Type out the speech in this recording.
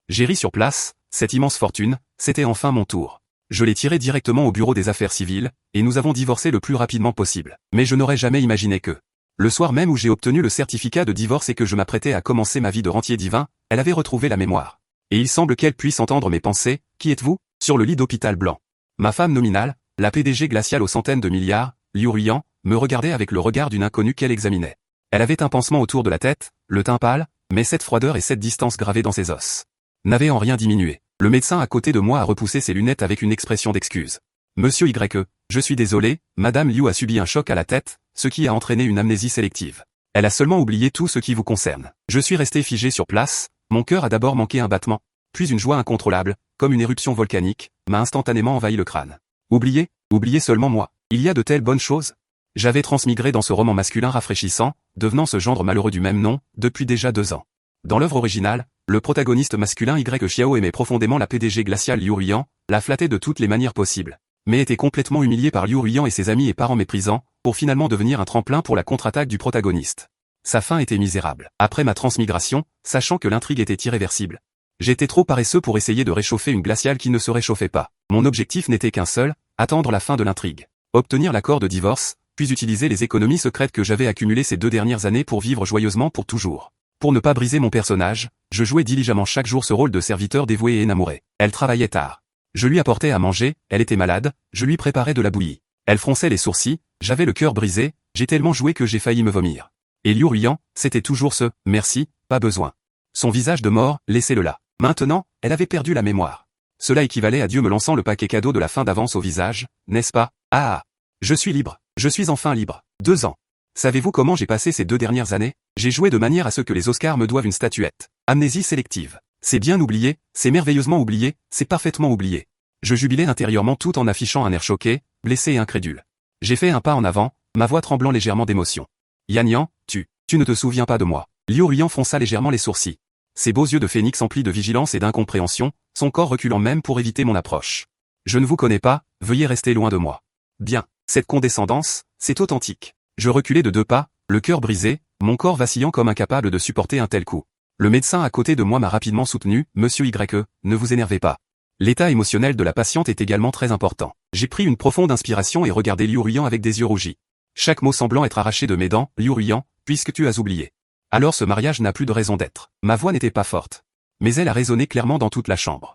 J'ai ri sur place, cette immense fortune, c'était enfin mon tour. Je l'ai tiré directement au bureau des affaires civiles, et nous avons divorcé le plus rapidement possible. Mais je n'aurais jamais imaginé que, le soir même où j'ai obtenu le certificat de divorce et que je m'apprêtais à commencer ma vie de rentier divin, elle avait retrouvé la mémoire. Et il semble qu'elle puisse entendre mes pensées. Qui êtes-vous? Sur le lit d'hôpital blanc. Ma femme nominale, la PDG glaciale aux centaines de milliards, Liu Ruiyan, me regardait avec le regard d'une inconnue qu'elle examinait. Elle avait un pansement autour de la tête, le teint pâle, mais cette froideur et cette distance gravée dans ses os n'avaient en rien diminué. Le médecin à côté de moi a repoussé ses lunettes avec une expression d'excuse. Monsieur Y, je suis désolé, Madame Liu a subi un choc à la tête, ce qui a entraîné une amnésie sélective. Elle a seulement oublié tout ce qui vous concerne. Je suis resté figé sur place, mon cœur a d'abord manqué un battement, puis une joie incontrôlable, comme une éruption volcanique, m'a instantanément envahi le crâne. Oublier seulement moi. Il y a de telles bonnes choses. J'avais transmigré dans ce roman masculin rafraîchissant, devenant ce gendre malheureux du même nom, depuis déjà 2 ans. Dans l'œuvre originale, le protagoniste masculin Y Xiao aimait profondément la PDG glaciale Liu Ruiyan, la flattait de toutes les manières possibles, mais était complètement humilié par Liu Ruiyan et ses amis et parents méprisants, pour finalement devenir un tremplin pour la contre-attaque du protagoniste. Sa fin était misérable. Après ma transmigration, sachant que l'intrigue était irréversible, j'étais trop paresseux pour essayer de réchauffer une glaciale qui ne se réchauffait pas. Mon objectif n'était qu'un seul, attendre la fin de l'intrigue. Obtenir l'accord de divorce, puis utiliser les économies secrètes que j'avais accumulées ces 2 dernières années pour vivre joyeusement pour toujours. Pour ne pas briser mon personnage, je jouais diligemment chaque jour ce rôle de serviteur dévoué et énamouré. Elle travaillait tard. Je lui apportais à manger, elle était malade, je lui préparais de la bouillie. Elle fronçait les sourcils, j'avais le cœur brisé, j'ai tellement joué que j'ai failli me vomir. Et Liu Ruiyan, c'était toujours ce « merci, pas besoin ». Son visage de mort, laissez-le là. Maintenant, elle avait perdu la mémoire. Cela équivalait à Dieu me lançant le paquet cadeau de la fin d'avance au visage, n'est-ce pas? Ah! Je suis libre. Je suis enfin libre. 2 ans. Savez-vous comment j'ai passé ces 2 dernières années? J'ai joué de manière à ce que les Oscars me doivent une statuette. Amnésie sélective. C'est bien oublié, c'est merveilleusement oublié, c'est parfaitement oublié. Je jubilais intérieurement tout en affichant un air choqué, blessé et incrédule. J'ai fait un pas en avant, ma voix tremblant légèrement d'émotion. Yan Yan, tu ne te souviens pas de moi. Liu Ruiyan fronça légèrement les sourcils. Ses beaux yeux de phénix emplis de vigilance et d'incompréhension, son corps reculant même pour éviter mon approche. Je ne vous connais pas, veuillez rester loin de moi. Bien, cette condescendance, c'est authentique. Je reculai de 2 pas, le cœur brisé, mon corps vacillant comme incapable de supporter un tel coup. Le médecin à côté de moi m'a rapidement soutenu, Monsieur Y, ne vous énervez pas. L'état émotionnel de la patiente est également très important. J'ai pris une profonde inspiration et regardé Liu Ruiyan avec des yeux rougis. Chaque mot semblant être arraché de mes dents, Liu Ruiyan, puisque tu as oublié. Alors ce mariage n'a plus de raison d'être. Ma voix n'était pas forte. Mais elle a résonné clairement dans toute la chambre.